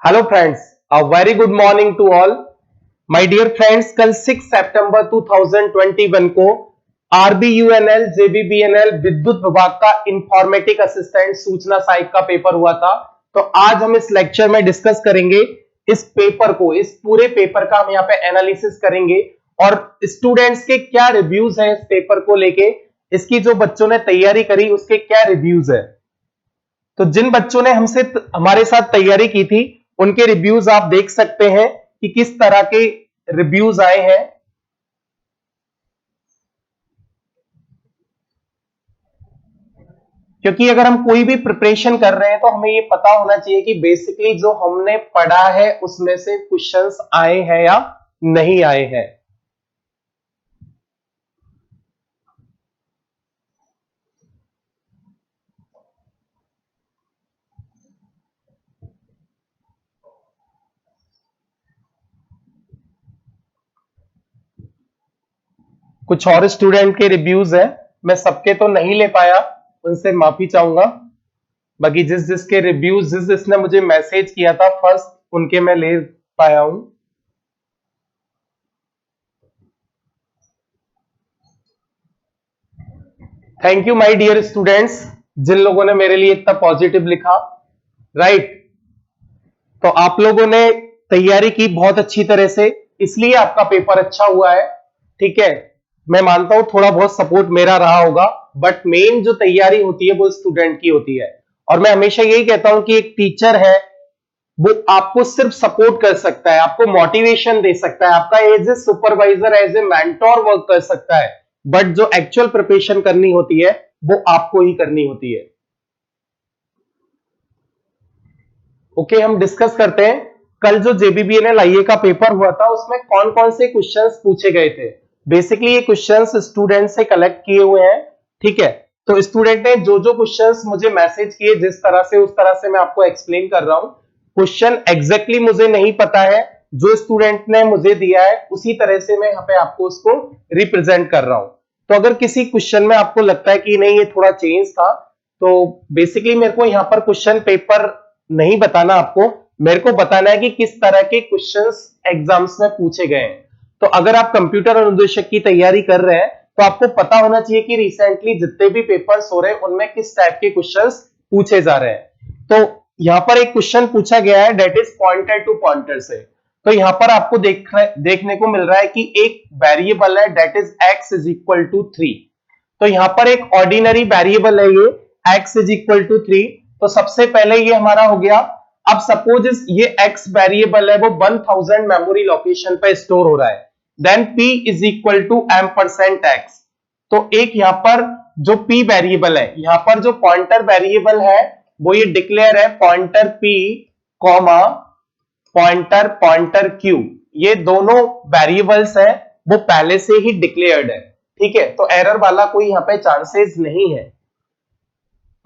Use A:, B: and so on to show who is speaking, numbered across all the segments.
A: Hello friends, a very good morning to all my dear friends. कल 6 सितंबर 2021 को आरबीयूएनएल जेबीबीएनएल विद्युत विभाग का इंफॉर्मेटिक असिस्टेंट सूचना सहायक का पेपर हुआ था। तो आज हम इस लेक्चर में डिस्कस करेंगे इस पेपर को, इस पूरे पेपर का हम यहाँ पे एनालिसिस करेंगे और स्टूडेंट्स के क्या रिव्यूज हैं इस पेपर को लेके, इसकी जो बच्चों ने तैयारी करी उसके क्या रिव्यूज है। तो जिन बच्चों ने हमारे साथ तैयारी की थी उनके रिव्यूज आप देख सकते हैं कि किस तरह के रिव्यूज आए हैं। क्योंकि अगर हम कोई भी प्रिपरेशन कर रहे हैं तो हमें ये पता होना चाहिए कि बेसिकली जो हमने पढ़ा है उसमें से क्वेश्चंस आए हैं या नहीं आए हैं। कुछ और स्टूडेंट के रिव्यूज हैं, मैं सबके तो नहीं ले पाया, उनसे माफी चाहूंगा। बाकी जिसके रिव्यूज जिसने मुझे मैसेज किया था फर्स्ट, उनके मैं ले पाया हूं। Thank you my dear students, जिन लोगों ने मेरे लिए इतना पॉजिटिव लिखा। राइट, तो आप लोगों ने तैयारी की बहुत अच्छी तरह से, इसलिए आपका पेपर अच्छा हुआ है। ठीक है, मैं मानता हूं थोड़ा बहुत सपोर्ट मेरा रहा होगा, बट मेन जो तैयारी होती है वो स्टूडेंट की होती है। और मैं हमेशा यही कहता हूं कि एक टीचर है वो आपको सिर्फ सपोर्ट कर सकता है, आपको मोटिवेशन दे सकता है, आपका as a supervisor as a mentor work कर सकता है, बट जो एक्चुअल प्रिपरेशन करनी होती है वो आपको ही करनी होती है। ओके, हम डिस्कस करते हैं कल जो जेबीबीएनएल आईए का पेपर हुआ था उसमें कौन कौन से क्वेश्चंस पूछे गए थे। बेसिकली ये क्वेश्चंस स्टूडेंट से कलेक्ट किए हुए हैं। ठीक है, तो स्टूडेंट ने जो जो क्वेश्चंस मुझे मैसेज किए जिस तरह से, उस तरह से मैं आपको एक्सप्लेन कर रहा हूं। क्वेश्चन एग्जैक्टली मुझे नहीं पता है, जो स्टूडेंट ने मुझे दिया है उसी तरह से मैं यहाँ पे आपको उसको रिप्रेजेंट कर रहा हूं। तो अगर किसी क्वेश्चन में आपको लगता है कि नहीं ये थोड़ा चेंज था, तो बेसिकली मेरे को यहाँ पर क्वेश्चन पेपर नहीं बताना, आपको मेरे को बताना है कि किस तरह के क्वेश्चंस एग्जाम्स में पूछे गए हैं। तो अगर आप कंप्यूटर अनुदेशक की तैयारी कर रहे हैं तो आपको पता होना चाहिए कि रिसेंटली जितने भी पेपर्स हो रहे हैं उनमें किस टाइप के क्वेश्चंस पूछे जा रहे हैं। तो यहाँ पर एक क्वेश्चन पूछा गया है that is pointer to pointer से। तो यहाँ पर आपको देखने को मिल रहा है कि एक वेरिएबल है that is x is equal to 3। तो यहाँ पर एक ऑर्डिनरी वेरिएबल है ये x इज इक्वल टू 3। तो सबसे पहले ये हमारा हो गया। अब सपोज ये x वेरिएबल है वो 1000 मेमोरी लोकेशन पे स्टोर हो रहा है, then p is equal to m%x। तो एक यहाँ पर जो p वेरिएबल है, यहाँ पर जो पॉइंटर वेरिएबल है वो ये डिक्लेयर है pointer p comma pointer pointer q। ये दोनों वेरिएबल्स है वो पहले से ही डिक्लेयर्ड है। ठीक है, तो एरर वाला कोई यहाँ पे चांसेस नहीं है।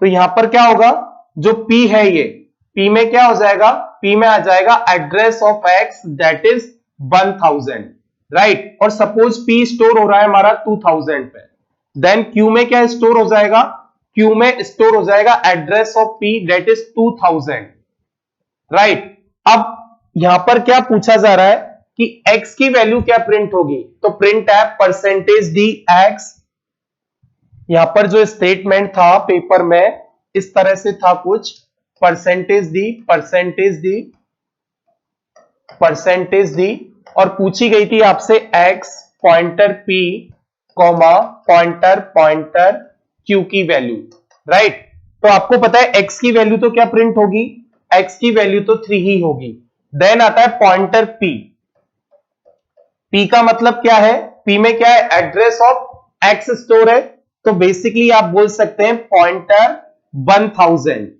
A: तो यहां पर क्या होगा, जो P है ये P में क्या हो जाएगा, P में आ जाएगा address of X that is 1000। Right, और सपोज P स्टोर हो रहा है हमारा 2000 पे, देन Q में क्या स्टोर हो जाएगा, Q में स्टोर हो जाएगा address of P that is 2000। Right, अब यहां पर क्या पूछा जा रहा है कि X की वैल्यू क्या प्रिंट होगी, तो प्रिंट है परसेंटेज डी X। यहां पर जो स्टेटमेंट था पेपर में इस तरह से था कुछ, परसेंटेज दी परसेंटेज दी परसेंटेज दी, और पूछी गई थी आपसे x pointer p comma pointer pointer q की वैल्यू। राइट, तो आपको पता है x की वैल्यू तो क्या प्रिंट होगी, x की वैल्यू तो 3 ही होगी। देन आता है पॉइंटर p, p का मतलब क्या है, p में क्या है एड्रेस ऑफ x स्टोर है, तो बेसिकली आप बोल सकते हैं pointer 1000।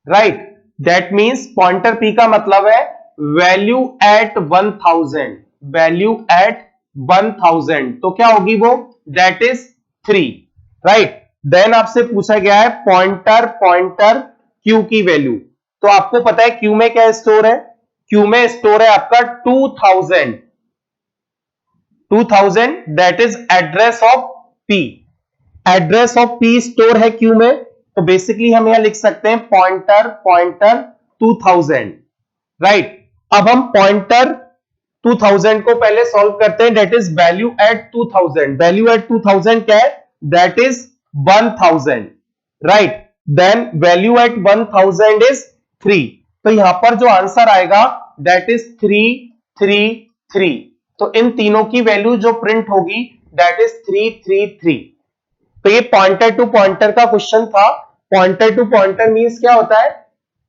A: Right, that means pointer p का मतलब है वैल्यू एट 1000, वैल्यू एट 1000, तो क्या होगी वो, दैट इज 3। राइट, देन आपसे पूछा गया है पॉइंटर पॉइंटर q की वैल्यू। तो आपको पता है q में क्या स्टोर है, q में स्टोर है आपका 2000 that is address of p। Address of p store है q में, तो बेसिकली हम यहां लिख सकते हैं पॉइंटर पॉइंटर 2000। राइट। अब हम पॉइंटर 2000 को पहले सॉल्व करते हैं, that is value at 2000। Value at 2000 क्या है? That is 1000, right. Then value at 1000 is 3। तो यहां पर जो आंसर आएगा दैट इज 333। तो इन तीनों की वैल्यू जो प्रिंट होगी दैट इज 333। तो ये पॉइंटर टू पॉइंटर का क्वेश्चन था। पॉइंटर टू पॉइंटर मींस क्या होता है?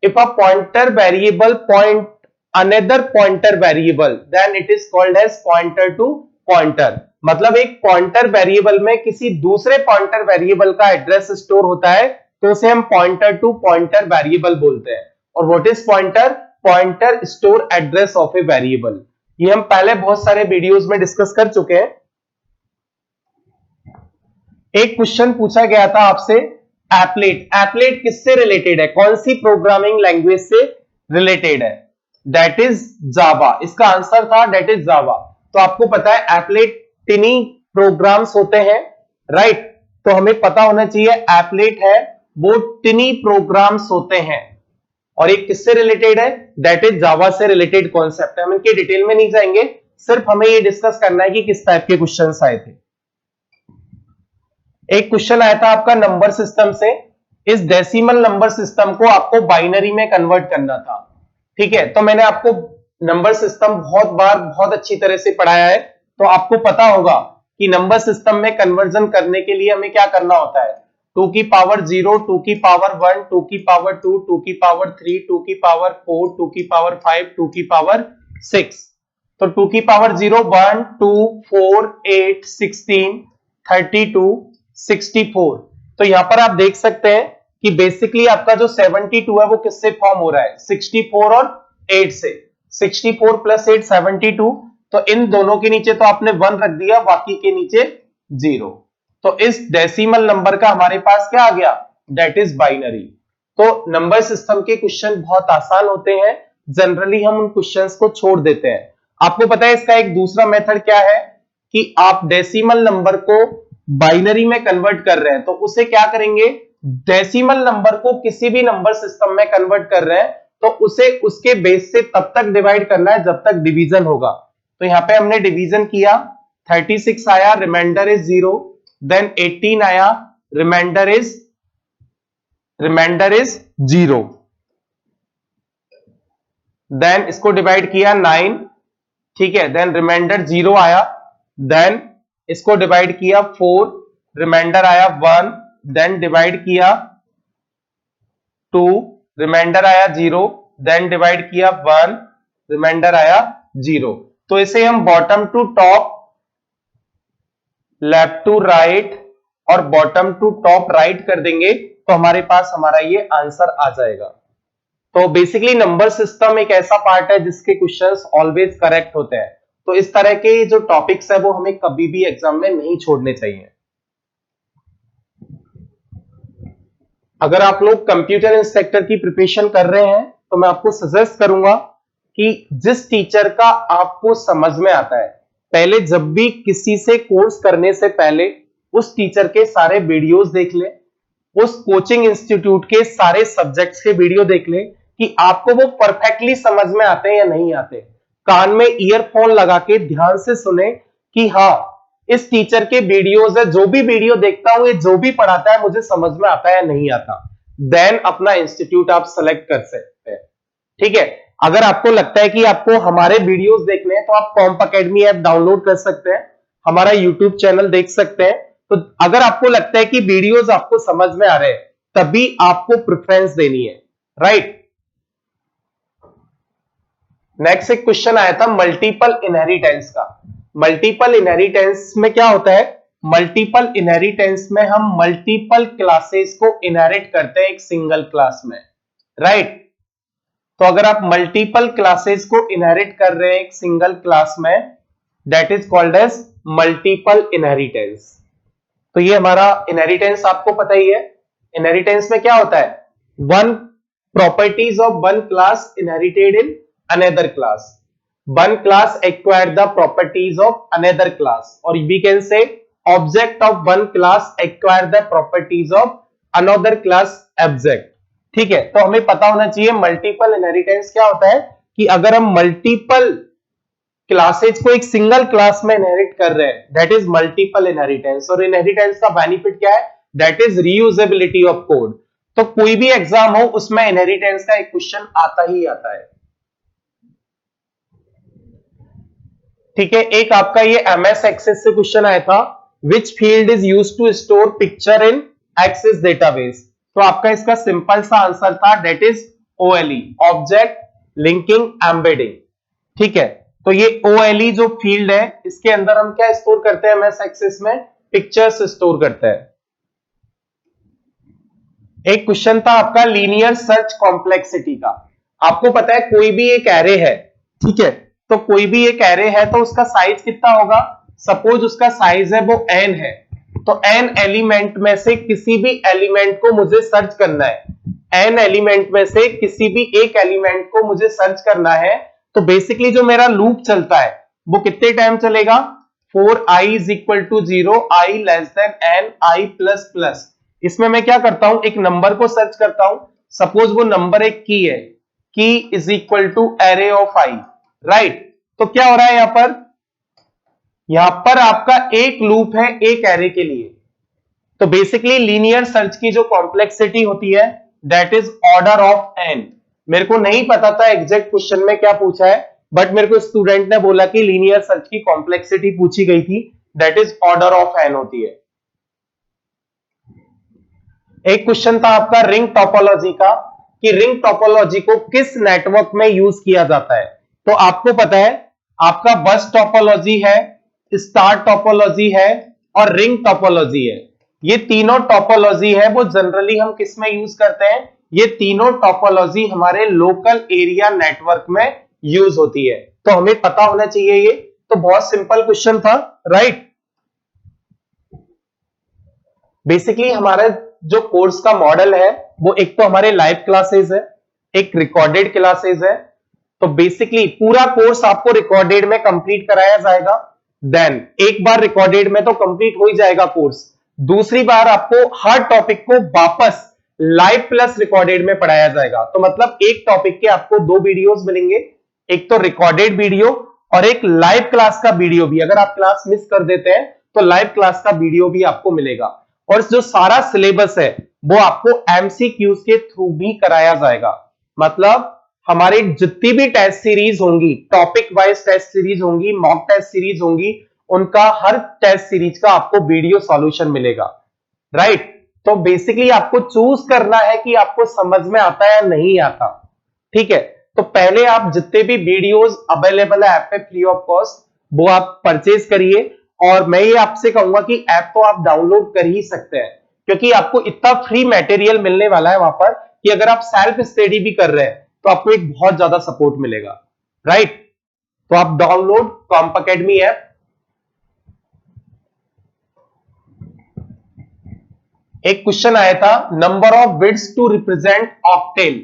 A: If a pointer variable point another pointer variable then it is called as pointer to pointer. मतलब एक पॉइंटर वेरिएबल में किसी दूसरे पॉइंटर वेरिएबल का एड्रेस स्टोर होता है तो उसे हम पॉइंटर टू पॉइंटर वेरिएबल बोलते हैं। और what is pointer? Pointer store address of a variable. ये हम पहले बहुत सारे वीडियोस में डिस्कस कर चुके हैं। एक क्वेश्चन पूछा गया था आपसे, एप्लेट। एप्लेट किससे रिलेटेड है? कौन सी प्रोग्रामिंग लैंग्वेज से रिलेटेड है? That is Java. इसका आंसर था दैट इज जावा। तो आपको पता है एप्लेट टिनी प्रोग्राम्स होते हैं, राइट। तो हमें पता होना चाहिए एप्लेट है वो टिनी प्रोग्राम्स होते हैं। और ये किससे रिलेटेड है? दैट इज जावा से रिलेटेड कॉन्सेप्ट है। हम इनके डिटेल में नहीं जाएंगे, सिर्फ हमें ये डिस्कस करना है कि किस टाइप के क्वेश्चंस आए थे। एक क्वेश्चन आया था आपका नंबर सिस्टम से। इस डेसिमल नंबर सिस्टम को आपको बाइनरी में कन्वर्ट करना था, ठीक है। तो मैंने आपको नंबर सिस्टम बहुत बार बहुत अच्छी तरह से पढ़ाया है, तो आपको पता होगा कि नंबर सिस्टम में कन्वर्जन करने के लिए हमें क्या करना होता है। 2 की पावर 0, 2 की पावर 1, 2 की पावर 2, 2 की पावर 3, 2 की पावर 4, 2 की पावर 5, 2 की पावर 6। तो 2 की पावर 0 1 2 4 8 16 32 64। तो यहां पर आप देख सकते हैं कि बेसिकली आपका जो 72 है वो किससे फॉर्म हो रहा है? 64 और 8 से। 64 प्लस 8 72। तो इन दोनों के नीचे तो आपने 1 रख दिया, बाकी के नीचे 0। तो इस डेसिमल नंबर का हमारे पास क्या आ गया? That is binary. तो नंबर सिस्टम के क्वेश्चन बहुत आसान होते हैं, जनरली हम उन क्वेश्चंस को छोड़ देते हैं। आपको पता है इसका एक दूसरा मेथड क्या है कि आप डेसिमल नंबर को बाइनरी में कन्वर्ट कर रहे हैं तो उसे क्या करेंगे? डेसिमल नंबर को किसी भी नंबर सिस्टम में कन्वर्ट कर रहे हैं तो उसे उसके बेस से तब तक डिवाइड करना है जब तक डिवीजन होगा। तो यहां पे हमने डिवीजन किया, 36 आया, रिमाइंडर इज 0। देन 18 आया, रिमाइंडर इज 0। देन इसको डिवाइड किया 9, ठीक है। देन रिमाइंडर 0 आया। देन इसको डिवाइड किया 4, रिमाइंडर आया 1। देन डिवाइड किया 2, रिमाइंडर आया 0। देन डिवाइड किया 1, रिमाइंडर आया 0। तो इसे हम bottom to top, left to right और बॉटम टू टॉप राइट कर देंगे तो हमारे पास हमारा ये आंसर आ जाएगा। तो बेसिकली नंबर सिस्टम एक ऐसा पार्ट है जिसके क्वेश्चंस ऑलवेज करेक्ट होते हैं। तो इस तरह के जो टॉपिक्स है वो हमें कभी भी एग्जाम में नहीं छोड़ने चाहिए। अगर आप लोग कंप्यूटर इंस्पेक्टर की प्रिपरेशन कर रहे हैं तो मैं आपको सजेस्ट करूंगा कि जिस टीचर का आपको समझ में आता है, पहले जब भी किसी से कोर्स करने से पहले उस टीचर के सारे वीडियोस देख ले, उस कोचिंग इंस्टीट्यूट के सारे सब्जेक्ट्स के वीडियो देख ले कि आपको वो परफेक्टली समझ में आते हैं या नहीं आते। कान में ईयरफोन लगा के ध्यान से सुने कि हाँ इस टीचर के वीडियोस है, जो भी वीडियो देखता हूं, ये जो भी पढ़ाता है मुझे समझ में आता है या नहीं आता। देन अपना इंस्टीट्यूट आप सेलेक्ट कर सकते हैं, ठीक है। अगर आपको लगता है कि आपको हमारे वीडियोस देखने हैं तो आप कॉम्प अकेडमी ऐप डाउनलोड कर सकते हैं, हमारा यूट्यूब चैनल देख सकते हैं। तो अगर आपको लगता है कि वीडियोस आपको समझ में आ रहे हैं तभी आपको प्रेफरेंस देनी है, राइट। नेक्स्ट एक क्वेश्चन आया था मल्टीपल इनहेरिटेंस का। मल्टीपल इनहेरिटेंस में क्या होता है? मल्टीपल इनहेरिटेंस में हम मल्टीपल क्लासेस को इनहेरिट करते हैं एक सिंगल क्लास में, राइट। तो अगर आप मल्टीपल क्लासेस को इनहेरिट कर रहे हैं एक सिंगल क्लास में, that is called as multiple inheritance. तो ये हमारा इनहेरिटेंस आपको पता ही है। इनहेरिटेंस में क्या होता है? One properties of one class inherited in another class. One class acquire the properties of another class, or we can say object of one class acquire the properties of another class object। ठीक है, तो हमें पता होना चाहिए multiple inheritance क्या होता है कि अगर हम मल्टीपल क्लासेज को एक सिंगल क्लास में इनहेरिट कर रहे हैं, दैट इज मल्टीपल इनहेरिटेंस। और इनहेरिटेंस का बेनिफिट क्या है? That is reusability of code. तो कोई भी एग्जाम हो उसमें इनहेरिटेंस का एक क्वेश्चन आता ही आता है। ठीक है, एक आपका ये एमएस एक्सेस से क्वेश्चन आया था, which field is used to store picture in access database. तो आपका इसका सिंपल सा आंसर था, that is OLE, object linking embedding. ठीक है, तो ये ओएलई जो फील्ड है इसके अंदर हम क्या स्टोर करते हैं? एमएस एक्सेस में पिक्चर्स स्टोर करते हैं। एक क्वेश्चन था आपका लीनियर सर्च कॉम्प्लेक्सिटी का। आपको पता है कोई भी एक एरे है, ठीक है, तो कोई भी एक एरे है तो उसका साइज कितना होगा? सपोज उसका साइज है वो n है, तो n एलिमेंट में से किसी भी एलिमेंट को मुझे सर्च करना है। n एलिमेंट में से किसी भी एक एलिमेंट को मुझे सर्च करना है, तो बेसिकली जो मेरा लूप चलता है वो कितने टाइम चलेगा? 4i is equal to 0, i less than n, i plus plus। इसमें मैं क्या करता हूं? एक नंबर को सर्च करता हूं। सपोज वो नंबर एक की है, key is equal to array of i, right. तो क्या हो रहा है यहां पर आपका एक लूप है एक एरे के लिए। तो बेसिकली लीनियर सर्च की जो कॉम्प्लेक्सिटी होती है that is order of n। मेरे को नहीं पता था एग्जैक्ट क्वेश्चन में क्या पूछा है, बट मेरे को स्टूडेंट ने बोला कि लीनियर सर्च की कॉम्प्लेक्सिटी पूछी गई थी, that is order of n होती है। एक क्वेश्चन था आपका रिंग टोपोलॉजी का, कि रिंग टोपोलॉजी को किस नेटवर्क में यूज किया जाता है। तो आपको पता है आपका बस टोपोलॉजी है, स्टार टोपोलॉजी है और रिंग टोपोलॉजी है। ये तीनों टोपोलॉजी है वो जनरली हम किस में यूज करते हैं? ये तीनों टोपोलॉजी हमारे लोकल एरिया नेटवर्क में यूज होती है, तो हमें पता होना चाहिए ये। तो बहुत सिंपल क्वेश्चन था, राइट। बेसिकली हमारा जो कोर्स का मॉडल है वो एक तो हमारे लाइव क्लासेस है, एक रिकॉर्डेड क्लासेस है। तो बेसिकली पूरा कोर्स आपको रिकॉर्डेड में कंप्लीट कराया जाएगा, देन एक बार रिकॉर्डेड में तो कंप्लीट हो ही जाएगा कोर्स, दूसरी बार आपको हर टॉपिक को वापस लाइव प्लस रिकॉर्डेड में पढ़ाया जाएगा। तो मतलब एक टॉपिक के आपको दो वीडियोस मिलेंगे, एक तो रिकॉर्डेड वीडियो और एक लाइव क्लास का वीडियो भी। अगर आप क्लास मिस कर देते हैं तो लाइव क्लास का वीडियो भी आपको मिलेगा। और जो सारा सिलेबस है वो आपको एमसीक्यूज के थ्रू भी कराया जाएगा। मतलब हमारे जितनी भी टेस्ट सीरीज होंगी, टॉपिक वाइज टेस्ट सीरीज होंगी, मॉक टेस्ट सीरीज होंगी, उनका हर टेस्ट सीरीज का आपको वीडियो सॉल्यूशन मिलेगा, राइट। तो बेसिकली आपको चूज करना है कि आपको समझ में आता है या नहीं आता, ठीक है। तो पहले आप जितने भी वीडियोस अवेलेबल है ऐप पे फ्री ऑफ कॉस्ट वो आप परचेज करिए। और मैं ये आपसे कहूंगा कि ऐप तो आप डाउनलोड कर ही सकते हैं, क्योंकि आपको इतना फ्री मटेरियल मिलने वाला है वहां पर कि अगर आप सेल्फ स्टडी भी कर रहे हैं तो आपको एक बहुत ज्यादा सपोर्ट मिलेगा, राइट। तो आप डाउनलोड कॉम्प अकेडमी ऐप। एक क्वेश्चन आया था, number of bits to represent octal.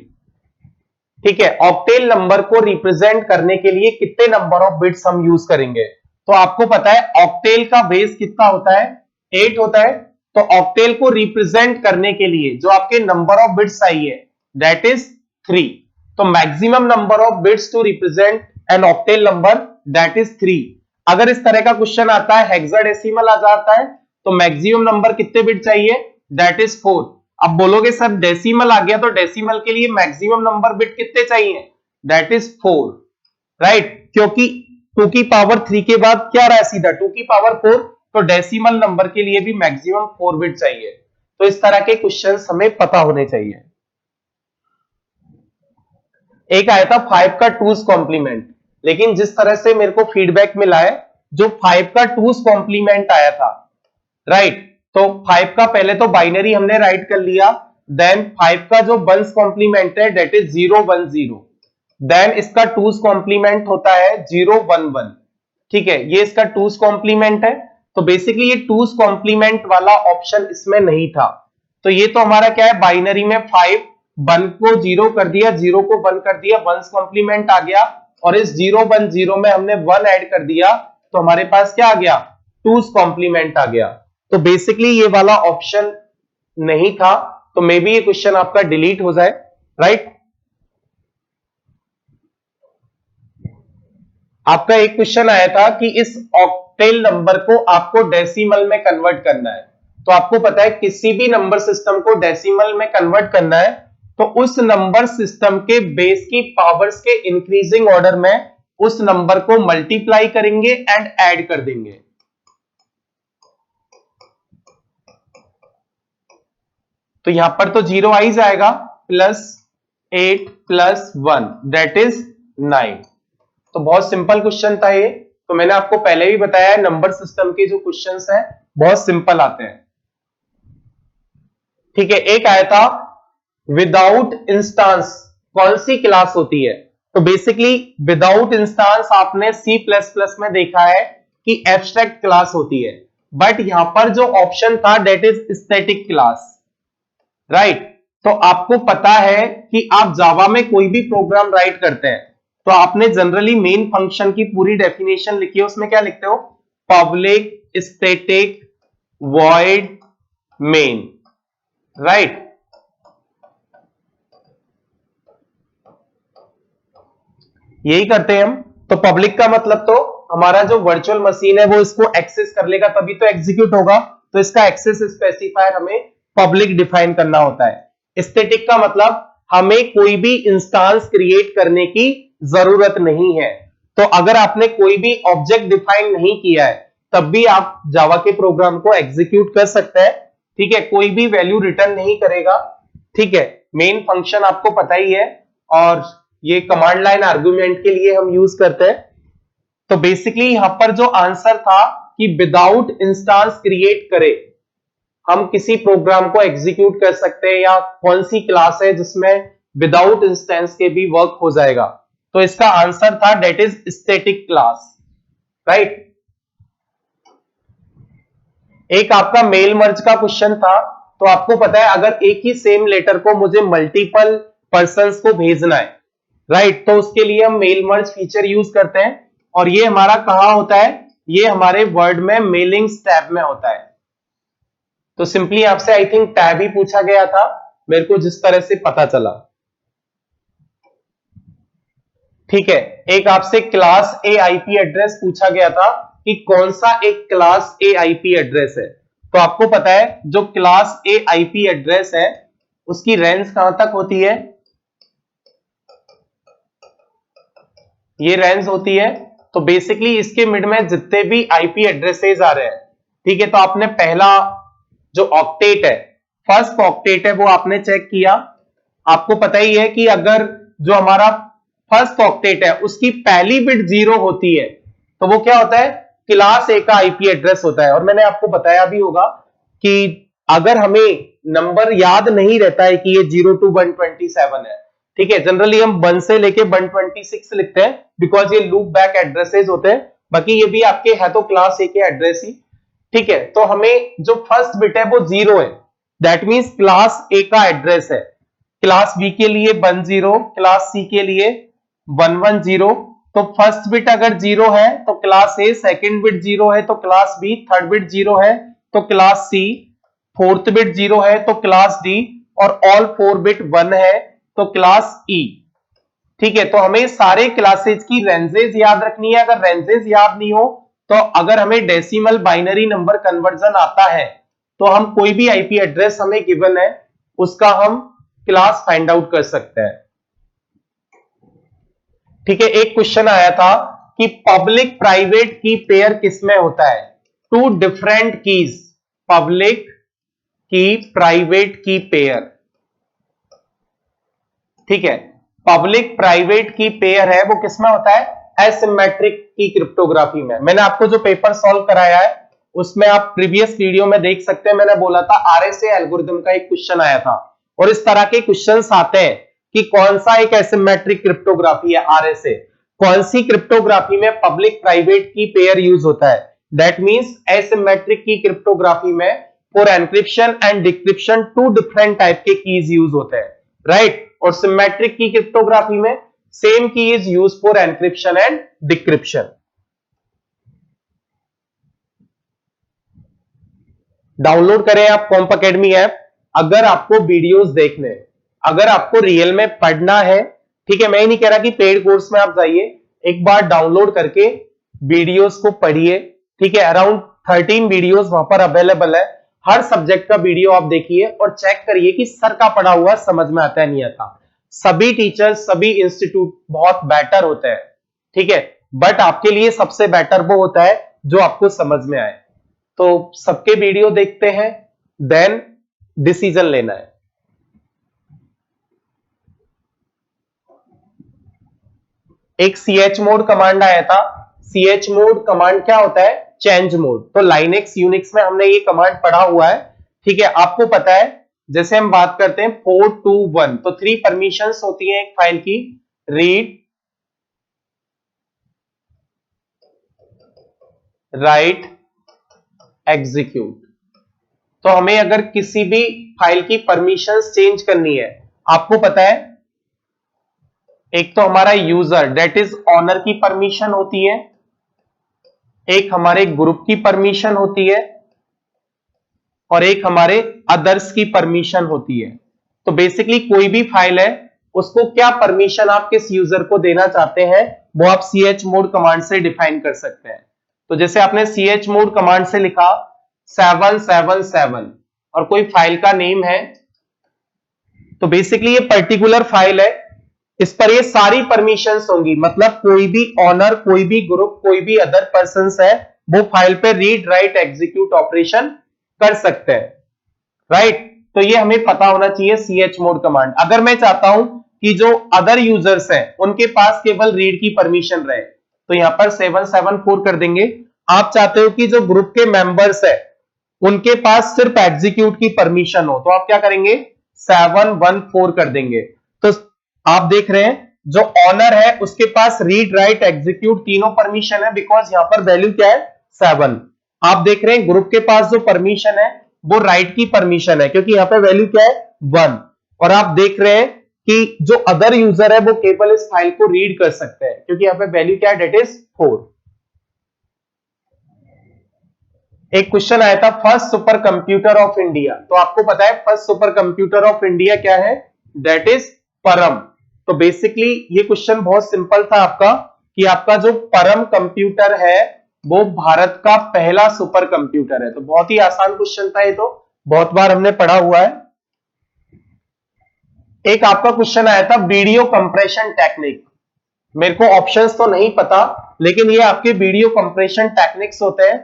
A: ठीक है, ऑक्टेल नंबर को रिप्रेजेंट करने के लिए कितने नंबर ऑफ बिट्स हम यूज करेंगे। तो आपको पता है ऑक्टेल का बेस कितना होता है? 8 होता है। तो ऑक्टेल को रिप्रेजेंट करने के लिए जो आपके नंबर ऑफ बिट्स चाहिए दैट इज 3। तो maximum number of bits to represent an octal number that is 3। अगर इस तरह का क्वेश्चन आता है, हेक्साडेसिमल आ जाता है, तो मैक्सिमम नंबर कितने बिट चाहिए? That is 4। अब बोलोगे सर डेसिमल आ गया, तो डेसिमल के लिए मैक्सिमम नंबर बिट कितने चाहिए? That is 4, right. क्योंकि 2 की पावर 3 के बाद क्या रहा है? सीधा 2 की पावर 4। तो डेसिमल नंबर के लिए भी मैक्सिमम 4 बिट चाहिए। तो इस तरह के क्वेश्चंस हमें पता होने चाहिए। एक आया था 5 का 2's कॉम्प्लीमेंट, लेकिन जिस तरह से मेरे को फीडबैक मिला है, जो 5 का 2's कॉम्प्लीमेंट आया था, राइट, तो 5 का पहले तो बाइनरी हमने राइट कर लिया, देन 5 का जो 1's कॉम्प्लीमेंट है दैट इज 0 1 0, देन इसका 2's कॉम्प्लीमेंट होता है 0 1 1। ठीक है, ये इसका 2's कॉम्प्लीमेंट है। तो बेसिकली ये 2's कॉम्प्लीमेंट वाला ऑप्शन इसमें नहीं था। तो ये तो हमारा क्या है, बाइनरी में 5 1 को 0 कर दिया, 0 को 1 कर दिया, 1's कॉम्प्लीमेंट आ गया, और इस 0 1 0 में हमने 1 ऐड कर दिया, तो हमारे पास क्या आ गया? 2's कॉम्प्लीमेंट आ गया। तो बेसिकली ये वाला ऑप्शन नहीं था, तो मे बी ये क्वेश्चन आपका डिलीट हो जाए, राइट। आपका एक क्वेश्चन आया था कि इस ऑक्टेल नंबर को आपको डेसिमल में कन्वर्ट करना है। तो आपको पता है किसी भी नंबर सिस्टम को डेसिमल में कन्वर्ट करना है तो उस नंबर सिस्टम के बेस की पावर्स के इंक्रीजिंग ऑर्डर में उस नंबर को मल्टीप्लाई करेंगे एंड ऐड कर देंगे। तो यहां पर तो 0 आ ही जाएगा, +8 + 1 दैट इज 9। तो बहुत सिंपल क्वेश्चन था ये। तो मैंने आपको पहले भी बताया है नंबर सिस्टम के जो क्वेश्चंस हैं बहुत सिंपल आते हैं। ठीक है, एक आया था विदाउट इंस्टांस कौन सी क्लास होती है। तो बेसिकली विदाउट इंस्टांस आपने C++ में देखा है कि एब्स्ट्रैक्ट क्लास होती है, बट यहां पर जो ऑप्शन था that is static class, right. तो आपको पता है कि आप जावा में कोई भी प्रोग्राम राइट करते हैं तो आपने जनरली मेन फंक्शन की पूरी डेफिनेशन लिखी है, उसमें क्या लिखते हो, public static void main, right. यही करते हैं हम। तो पब्लिक का मतलब तो हमारा जो वर्चुअल मशीन है वो इसको एक्सेस कर लेगा तभी तो एग्जीक्यूट होगा, तो इसका एक्सेस स्पेसिफायर हमें पब्लिक डिफाइन करना होता है। स्टैटिक का मतलब हमें कोई भी इंस्टांस क्रिएट करने की जरूरत नहीं है। तो अगर आपने कोई भी ऑब्जेक्ट डिफाइन नहीं किया है तब भी आप जावा के प्रोग्राम को एग्जीक्यूट कर सकते हैं। ठीक है, कोई भी वैल्यू रिटर्न नहीं करेगा। ठीक है, मेन फंक्शन आपको पता ही है और ये कमांड लाइन आर्गुमेंट के लिए हम यूज करते हैं। तो बेसिकली यहां पर जो आंसर था कि विदाउट इंस्टांस क्रिएट करे हम किसी प्रोग्राम को एग्जीक्यूट कर सकते हैं, या कौन सी क्लास है जिसमें विदाउट इंस्टेंस के भी वर्क हो जाएगा। तो इसका आंसर था that is static class, right. एक आपका मेल मर्ज का क्वेश्चन था। तो आपको पता है अगर एक ही सेम लेटर को मुझे मल्टीपल पर्संस को भेजना है, राइट, तो उसके लिए हम मेल मर्ज फीचर यूज करते हैं। और ये हमारा कहां होता है, ये हमारे वर्ड में मेलिंग्स टैब में होता है। तो सिंपली आपसे आई थिंक टैब ही पूछा गया था, मेरे को जिस तरह से पता चला। ठीक है, एक आपसे क्लास ए आईपी एड्रेस पूछा गया था कि कौन सा एक क्लास ए आईपी एड्रेस है। तो आपको पता है जो क्लास ए आईपी एड्रेस है उसकी रेंज कहां तक होती है, ये रेंज होती है। तो बेसिकली इसके मिड में जितने भी आईपी एड्रेसेस आ रहे हैं, ठीक है, तो आपने पहला जो ऑक्टेट है, फर्स्ट ऑक्टेट है, वो आपने चेक किया। आपको पता ही है कि अगर जो हमारा फर्स्ट ऑक्टेट है उसकी पहली बिट 0 होती है तो वो क्या होता है, क्लास ए का आईपी एड्रेस होता है। और मैंने आपको बताया भी होगा कि अगर हमें नंबर याद नहीं रहता है कि ये 0 to 127 है, ठीक है, जनरली हम 1 से लेके 126 लिखते हैं बिकॉज ये लूप बैक एड्रेसेस होते हैं। बाकी ये भी आपके है तो क्लास ए के एड्रेस ही। ठीक है, तो हमें जो फर्स्ट बिट है वो 0 है, दैट मींस क्लास ए का एड्रेस है। क्लास बी के लिए 10, क्लास सी के लिए 110। तो फर्स्ट बिट अगर 0 है तो क्लास ए, सेकंड बिट 0 है तो क्लास बी, थर्ड बिट 0 है तो क्लास सी, फोर्थ बिट 0 है तो क्लास डी, और ऑल 4 बिट 1 है तो क्लास ई। ठीक है, तो हमें सारे क्लासेज की रेंजेस याद रखनी है। अगर रेंजेस याद नहीं हो तो अगर हमें डेसिमल बाइनरी नंबर कन्वर्जन आता है तो हम कोई भी आईपी एड्रेस हमें गिवन है उसका हम क्लास फाइंड आउट कर सकते हैं। ठीक है, एक क्वेश्चन आया था कि पब्लिक प्राइवेट की पेयर किसमें होता है, टू डिफरेंट कीज, पब्लिक की प्राइवेट की पेयर। ठीक है, पब्लिक प्राइवेट की पेयर है वो किसमें होता है, एसिमेट्रिक की क्रिप्टोग्राफी में। मैंने आपको जो पेपर सॉल्व कराया है उसमें आप प्रीवियस वीडियो में देख सकते हैं, मैंने बोला था आरएसए एल्गोरिथम का एक क्वेश्चन आया था। और इस तरह के क्वेश्चंस आते हैं कि कौन सा एक एसिमेट्रिक क्रिप्टोग्राफी है, आरएसए, कौन सी क्रिप्टोग्राफी में public private key pair use होता है। That means asymmetric key cryptography में for encryption and decryption 2 different type के कीज यूज होते हैं, राइट। और सिमेट्रिक की क्रिप्टोग्राफी में सेम की is use for encryption and decryption. Download करें आप कॉम्प एकेडमी ऐप। अगर आपको वीडियोस देखने, अगर आपको रियल में पढ़ना है, ठीक है, मैं ही नहीं कह रहा कि पेड कोर्स में आप जाइए, एक बार डाउनलोड करके वीडियोस को पढ़िए, ठीक है। अराउंड 13 वीडियोस वहां पर अवेलेबल है, हर सब्जेक्ट का वीडियो आप देखिए और चेक करिए कि सर का पढ़ा हुआ समझ में आता है नहीं आता। सभी टीचर्स, सभी इंस्टीट्यूट बहुत बेटर होते हैं, ठीक है, बट आपके लिए सबसे बेटर वो होता है जो आपको समझ में आए। तो सबके वीडियो देखते हैं, देन डिसीजन लेना है। एक chmod कमांड आया था। chmod कमांड क्या होता है? Change mode. तो लाइनेक्स यूनिक्स में हमने ये कमांड पढ़ा हुआ है, ठीक है। आपको पता है जैसे हम बात करते हैं 4 2 1, तो 3 परमिशंस होती हैं एक फाइल की, रीड, राइट, एग्जीक्यूट। तो हमें अगर किसी भी फाइल की परमिशंस चेंज करनी है, आपको पता है एक तो हमारा यूजर दैट इज ऑनर की परमिशन होती है, एक हमारे ग्रुप की परमिशन होती है, और एक हमारे अदर्स की परमिशन होती है। तो बेसिकली कोई भी फाइल है उसको क्या परमिशन आप किस यूजर को देना चाहते हैं वो आप chmod कमांड से डिफाइन कर सकते हैं। तो जैसे आपने chmod कमांड से लिखा 777 और कोई फाइल का नेम है, तो बेसिकली ये पर्टिकुलर फाइल है, इस पर ये सारी परमिशंस होंगी, मतलब कोई भी ऑनर, कोई भी ग्रुप, कोई भी अदर पर्संस है वो फाइल पे रीड, राइट, एग्जीक्यूट ऑपरेशन कर सकते हैं, राइट। तो ये हमें पता होना चाहिए chmod कमांड। अगर मैं चाहता हूं कि जो अदर यूजर्स हैं उनके पास केवल रीड की परमिशन रहे, तो यहां पर 774 कर देंगे। आप चाहते हो कि जो ग्रुप के मेंबर्स है उनके पास सिर्फ एग्जीक्यूट की परमिशन हो, तो आप क्या करेंगे? 714 कर देंगे। तो आप देख रहे हैं जो ऑनर है उसके पास रीड, राइट, एग्जीक्यूट तीनों परमिशन है, बिकॉज यहां पर वैल्यू क्या है? 7। आप देख रहे हैं ग्रुप के पास जो परमिशन है वो राइट की परमिशन है, क्योंकि यहां पे वैल्यू क्या है? 1। और आप देख रहे हैं कि जो अदर यूजर है वो केवल इस फाइल को रीड कर सकते हैं, क्योंकि यहां पे वैल्यू क्या है? That is 4। एक क्वेश्चन आया था first super computer of India, तो आपको पता है first super computer of India क्या है? दैट इज परम। तो बेसिकली ये क्वेश्चन बहुत सिंपल था आपका, कि आपका जो परम कंप्यूटर है वो भारत का पहला सुपर कंप्यूटर है। तो बहुत ही आसान क्वेश्चन था ये, तो बहुत बार हमने पढ़ा हुआ है। एक आपका क्वेश्चन आया था वीडियो कंप्रेशन टेक्निक। मेरे को ऑप्शंस तो नहीं पता, लेकिन ये आपके वीडियो कंप्रेशन टेक्निक्स होते हैं।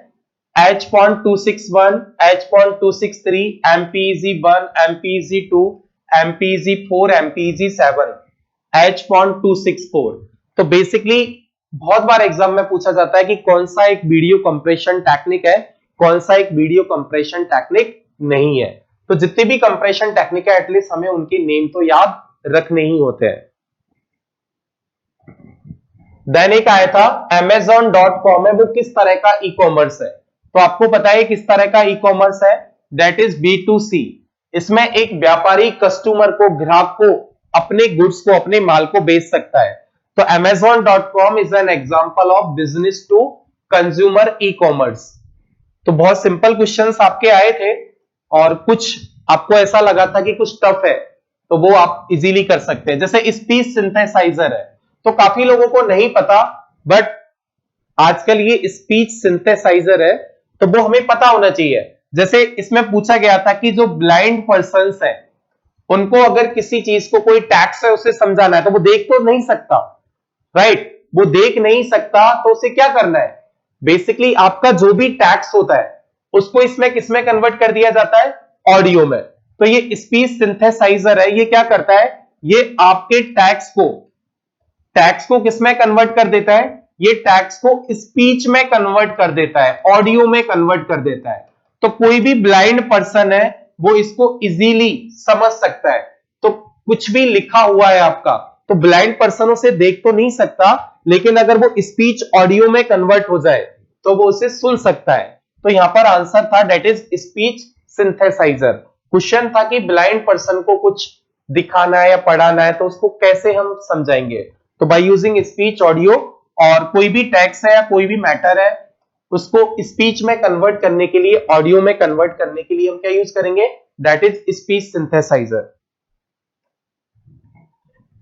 A: H.261, H.263, MPEG-1, MPEG-2, MPEG-4, MPEG-7, H.264। तो बेसिकली बहुत बार एग्जाम में पूछा जाता है कि कौन सा एक वीडियो कंप्रेशन टेक्निक है, कौन सा एक वीडियो कंप्रेशन टेक्निक नहीं है। तो जितनी भी कंप्रेशन टेक्निक है एटलीस्ट हमें उनके नेम तो याद रखने ही होते हैं। देन एक आया था Amazon.com है, वो किस तरह का ई कॉमर्स है? तो आपको पता है किस तरह का ई कॉमर्स है? That is B2C। इसमें एक व्यापारी कस्टमर को, ग्राहक को अपने गुड्स को, अपने माल को बेच सकता है। तो Amazon.com is an example of business to consumer e commerce. तो बहुत सिंपल क्वेश्चंस आपके आए थे, और कुछ आपको ऐसा लगा था कि कुछ टफ है, तो वो आप इजीली कर सकते हैं। जैसे स्पीच सिंथेसाइजर है, तो काफी लोगों को नहीं पता, बट आजकल ये स्पीच सिंथेसाइजर है, तो वो हमें पता होना चाहिए। जैसे इसमें पूछा गया था कि जो ब्लाइंड पर्सन्स हैं उनको अगर किसी चीज को, कोई टैक्स है उसे समझाना है, तो वो देख तो नहीं सकता, राइट, वो देख नहीं सकता, तो उसे क्या करना है? बेसिकली आपका जो भी टैक्स होता है उसको इसमें किसमें कन्वर्ट कर दिया जाता है? ऑडियो में। तो ये स्पीच सिंथेसाइजर है, ये क्या करता है? ये आपके टैक्स को किसमें कन्वर्ट कर देता है? ये टैक्स को स्पीच में कन्वर्ट कर देता है, ऑडियो में कन्वर्ट कर देता है। तो कोई भी ब्लाइंड पर्सन है वो इसको इजीली समझ सकता है। तो कुछ भी लिखा हुआ है आपका, तो ब्लाइंड पर्सन उसे देख तो नहीं सकता, लेकिन अगर वो स्पीच ऑडियो में कन्वर्ट हो जाए तो वो उसे सुन सकता है। तो यहां पर आंसर था that is speech synthesizer. Question था कि ब्लाइंड पर्सन को कुछ दिखाना है या पढ़ाना है तो उसको कैसे हम समझाएंगे? तो बाय यूजिंग स्पीच, ऑडियो, और कोई भी टेक्स्ट है या कोई भी मैटर है उसको स्पीच में कन्वर्ट करने के लिए, ऑडियो में कन्वर्ट करने के लिए हम क्या यूज करेंगे? That is speech synthesizer.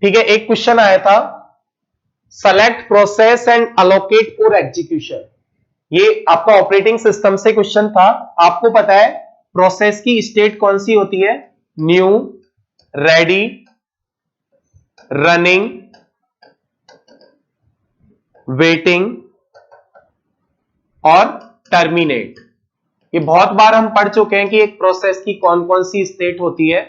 A: ठीक है। एक क्वेश्चन आया था select process and allocate for execution. ये आपका ऑपरेटिंग सिस्टम से क्वेश्चन था। आपको पता है प्रोसेस की स्टेट कौन सी होती है? न्यू, रेडी, रनिंग, वेटिंग और टर्मिनेट। ये बहुत बार हम पढ़ चुके हैं कि एक प्रोसेस की कौन कौन सी स्टेट होती है।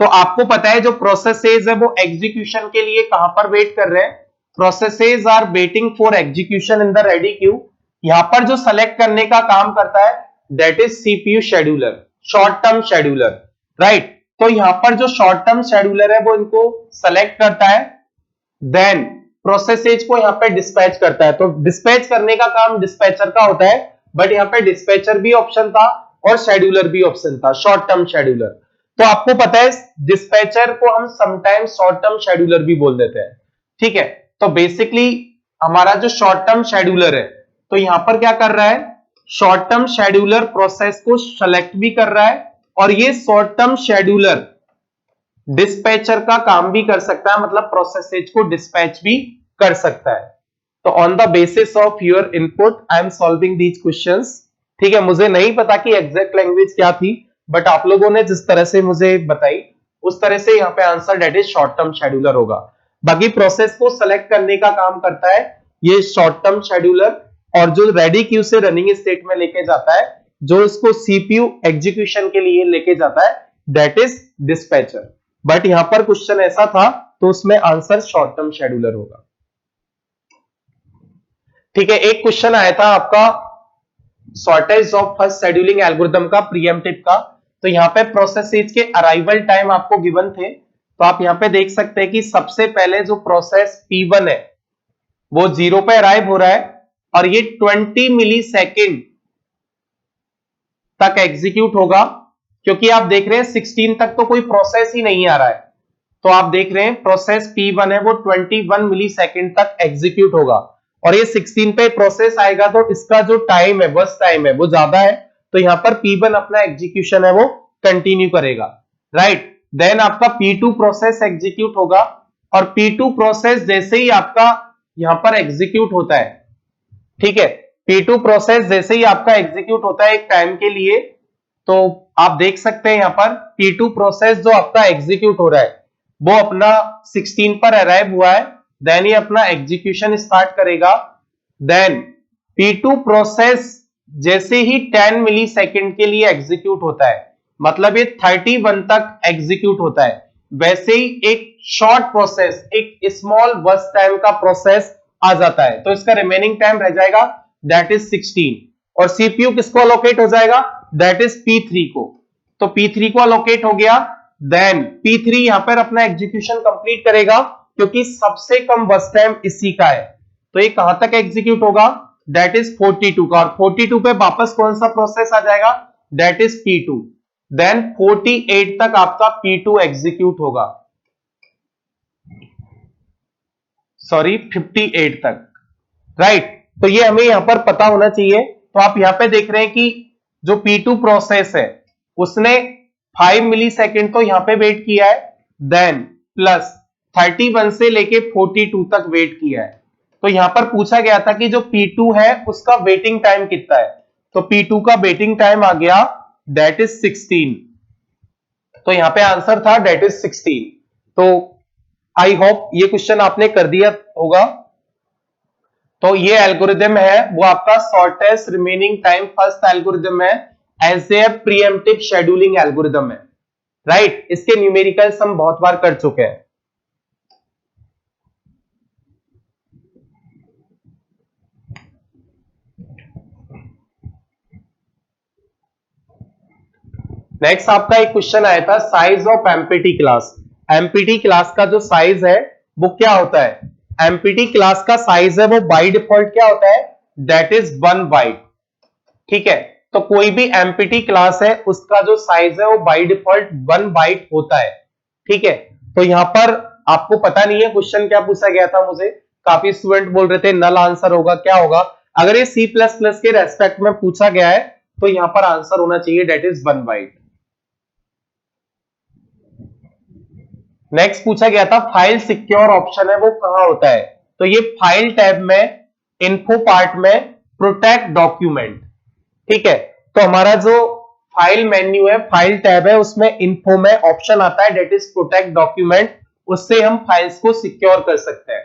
A: तो आपको पता है जो प्रोसेसेस है वो एग्जीक्यूशन के लिए कहां पर वेट कर रहे हैं? Processes are waiting for execution in the ready queue. यहां पर जो सेलेक्ट करने का काम करता है that is CPU scheduler, short term scheduler, right. तो यहां पर जो शॉर्ट टर्म शेड्यूलर है वो इनको सेलेक्ट करता है, देन प्रोसेसेज को यहां पे डिस्पैच करता है। तो डिस्पैच करने का काम डिस्पैचर का होता है, बट यहां पे डिस्पैचर भी ऑप्शन था और शेड्यूलर भी ऑप्शन था, शॉर्ट टर्म शेड्यूलर। तो आपको पता है डिस्पैचर को हम समटाइम्स शॉर्ट टर्म शेड्यूलर भी बोल देते हैं, ठीक है। तो बेसिकली हमारा जो शॉर्ट टर्म शेड्यूलर है, तो यहां पर क्या कर रहा है? शॉर्ट टर्म शेड्यूलर प्रोसेस को सेलेक्ट भी कर रहा है और ये शॉर्ट टर्म शेड्यूलर डिस्पैचर का काम भी कर सकता है, मतलब प्रोसेसेज को डिस्पैच भी कर सकता है। तो on the basis of your input I am solving these questions, ठीक है। मुझे नहीं पता कि एग्जैक्ट लैंग्वेज क्या थी, बट आप लोगों ने जिस तरह से मुझे बताई उस तरह से यहाँ पे answer that is short term scheduler होगा। बाकी प्रोसेस को सेलेक्ट करने का काम करता है ये शॉर्ट टर्म शेड्यूलर, और जो रेडी क्यू से रनिंग स्टेट में लेके जाता है, जो इसको सीपीयू एग्जीक्यूशन के लिए लेके जाता है, दैट इज डिस्पैचर। बट यहां पर क्वेश्चन ऐसा था तो उसमें आंसर शॉर्ट टर्म शेड्यूलर होगा, ठीक है। एक क्वेश्चन आया था आपका shortage of first scheduling algorithm का, प्रीएम्प्टिव का। तो यहाँ पे प्रोसेसेज के अराइवल टाइम आपको गिवन थे, तो आप यहाँ पे देख सकते हैं कि सबसे पहले जो प्रोसेस P1 है वो 0 पे अराइव हो रहा है और ये 20 मिली सेकेंड तक एग्जीक्यूट होगा, क्योंकि आप देख रहे हैं 16 तक तो कोई प्रोसेस ही नहीं आ रहा है। तो आप देख रहे हैं प्रोसेस P1 है वो 21 मिली सेकेंड तक एग्जीक्यूट होगा, और ये 16 पे प्रोसेस आएगा तो इसका जो टाइम है, बस टाइम है, वो ज्यादा है। तो यहां पर P1 अपना एग्जीक्यूशन है वो कंटिन्यू करेगा, राइट। देन आपका P2 प्रोसेस एग्जीक्यूट होगा, और P2 प्रोसेस जैसे ही आपका यहां पर एग्जीक्यूट होता है, ठीक है, P2 प्रोसेस जैसे ही आपका एग्जीक्यूट होता है एक टाइम के लिए, तो आप देख सकते हैं यहां पर P2 प्रोसेस जो आपका एग्जीक्यूट हो रहा है वो अपना 16 पर अराइव हुआ है, देन ये अपना एग्जीक्यूशन स्टार्ट करेगा। देन P2 प्रोसेस जैसे ही 10 मिली सेकेंड के लिए एग्जीक्यूट होता है, मतलब ये 31 तक एग्जीक्यूट होता है, वैसे ही एक शॉर्ट प्रोसेस, एक स्मॉल बस टाइम का प्रोसेस आ जाता है, तो इसका रिमेनिंग टाइम रह जाएगा दैट इज 16, और सीपीयू किसको अलोकेट हो जाएगा? दैट इज P3 को। तो P3 को अलोकेट हो गया, देन P3 यहां पर अपना एग्जीक्यूशन कंप्लीट करेगा, क्योंकि सबसे कम बस टाइम इसी का है। तो ये कहां तक एग्जीक्यूट होगा? दैट इज 42 का, और 42 पे वापस कौन सा प्रोसेस आ जाएगा? That is P2। देन 48 तक आपका P2 एग्जीक्यूट होगा, सॉरी 58 तक, राइट। तो ये हमें यहां पर पता होना चाहिए। तो आप यहां पे देख रहे हैं कि जो P2 प्रोसेस है उसने 5 मिली सेकेंड तो यहां पे वेट किया है, देन प्लस 31 से लेके 42 तक वेट किया है। तो यहां पर पूछा गया था कि जो P2 है उसका वेटिंग टाइम कितना है, तो P2 का वेटिंग टाइम आ गया दैट इज 16। तो यहां पे आंसर था दैट इज 16। तो आई होप ये क्वेश्चन आपने कर दिया होगा। तो ये एल्गोरिदम है वो आपका shortest remaining time first algorithm है, as a preemptive scheduling algorithm है, राइट। इसके न्यूमेरिकल्स हम बहुत बार कर चुके हैं। नेक्स्ट आपका एक क्वेश्चन आया था size of empty class. Empty class का जो साइज है वो क्या होता है? एमपीटी क्लास का साइज है वो बाय डिफॉल्ट क्या होता है? दैट इज 1 बाइट, ठीक है। तो कोई भी एमपीटी क्लास है उसका जो साइज है वो बाय डिफॉल्ट 1 बाइट होता है, ठीक है। तो यहां पर आपको पता नहीं है क्वेश्चन क्या पूछा गया था मुझे, काफी स्टूडेंट बोल रहे थे नल आंसर होगा, क्या होगा? अगर ये C++ के रेस्पेक्ट में पूछा गया है तो यहां पर आंसर होना चाहिए दैट इज 1 बाइट। नेक्स्ट पूछा गया था फाइल सिक्योर ऑप्शन है वो कहां होता है? तो ये फाइल टैब में इन्फो पार्ट में प्रोटेक्ट डॉक्यूमेंट, ठीक है। तो हमारा जो फाइल मेन्यू है, फाइल टैब है, उसमें इन्फो में ऑप्शन आता है डेट इज प्रोटेक्ट डॉक्यूमेंट, उससे हम फाइल्स को सिक्योर कर सकते हैं,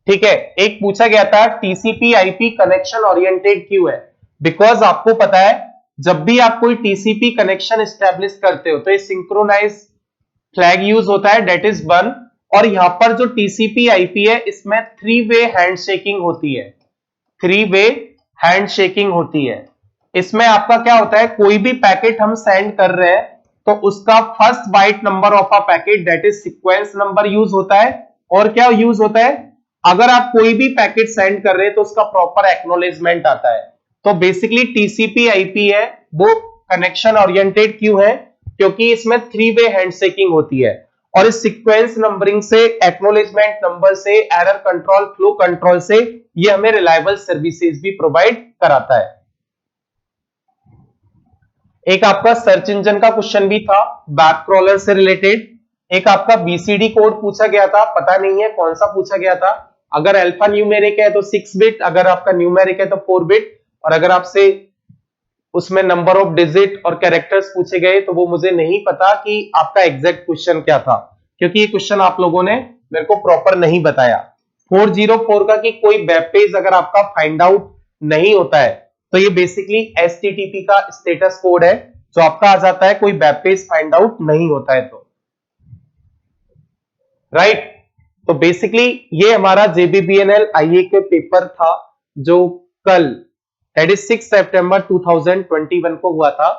A: ठीक है। एक पूछा गया था टीसीपी आईपी कनेक्शन ओरिएंटेड क्यों है? बिकॉज आपको पता है जब भी आप कोई टीसीपी कनेक्शन एस्टेब्लिश करते हो तो ये सिंक्रोनाइज फ्लैग यूज होता है, डेट इज 1। और यहां पर जो टीसीपी आईपी है इसमें 3-वे हैंडशेकिंग होती है, 3-वे हैंडशेकिंग होती है। इसमें आपका क्या होता है, कोई भी पैकेट हम सेंड कर रहे हैं तो उसका first byte number of a packet that is sequence number use होता है। और क्या यूज होता है, अगर आप कोई भी पैकेट सेंड कर रहे हैं तो उसका प्रॉपर एक्नॉलेजमेंट आता है। तो बेसिकली टीसीपी आईपी है वो कनेक्शन ओरिएंटेड क्यों है, क्योंकि इसमें 3-वे हैंडशेकिंग होती है और इस सीक्वेंस नंबरिंग से, एक्नॉलेजमेंट नंबर से, एरर कंट्रोल, फ्लो कंट्रोल से ये हमें रिलायबल सर्विसेज भी प्रोवाइड कराता है। एक आपका सर्च इंजन का क्वेश्चन भी था बैक क्रॉलर से रिलेटेड। एक आपका बीसीडी कोड पूछा गया था, पता नहीं है कौन सा पूछा गया था। अगर अल्फा न्यूमेरिक है तो 6 बिट, अगर आपका न्यूमेरिक है तो 4 बिट, और अगर आपसे उसमें नंबर ऑफ डिजिट और कैरेक्टर्स पूछे गए तो वो मुझे नहीं पता कि आपका एग्जैक्ट क्वेश्चन क्या था, क्योंकि ये क्वेश्चन आप लोगों ने मेरे को प्रॉपर नहीं बताया। 404 का कि कोई वेब पेज अगर आपका फाइंड आउट नहीं होता है तो ये बेसिकली एचटीटीपी का स्टेटस कोड है जो आपका आ जाता है कोई वेब पेज फाइंड आउट नहीं होता है तो, राइट। तो बेसिकली ये हमारा जेबीबीएनएल आईए के पेपर था जो कल दैट इज 6 सितंबर 2021 को हुआ था।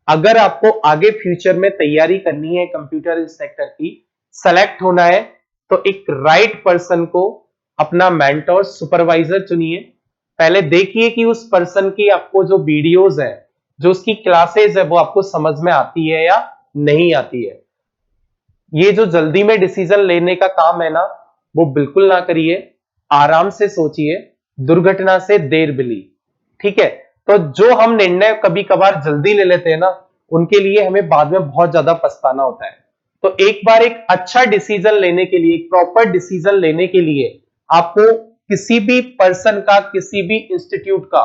A: अगर आपको आगे फ्यूचर में तैयारी करनी है कंप्यूटर सेक्टर की, सेलेक्ट होना है, तो एक राइट पर्सन को अपना मेंटोर सुपरवाइजर चुनिए। पहले देखिए कि उस पर्सन की आपको जो वीडियोस है, जो उसकी क्लासेस है, वो आपको समझ में आती है या नहीं आती है। ये जो जल्दी में डिसीजन लेने का काम है ना, वो बिल्कुल ना करिए, आराम से सोचिए, दुर्घटना से देर मिली, ठीक है। तो जो हम निर्णय कभी कभार जल्दी ले लेते हैं ना, उनके लिए हमें बाद में बहुत ज्यादा पछताना होता है। तो एक बार एक अच्छा डिसीजन लेने के लिए, एक प्रॉपर डिसीजन लेने के लिए आपको किसी भी पर्सन का, किसी भी इंस्टीट्यूट का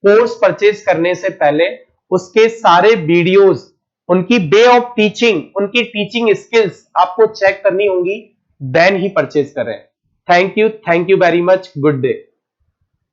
A: कोर्स परचेज करने से पहले उसके सारे वीडियोस, उनकी वे ऑफ टीचिंग, उनकी टीचिंग स्किल्स आपको चेक करनी होंगी, देन ही परचेज करें। Thank you very much, good day.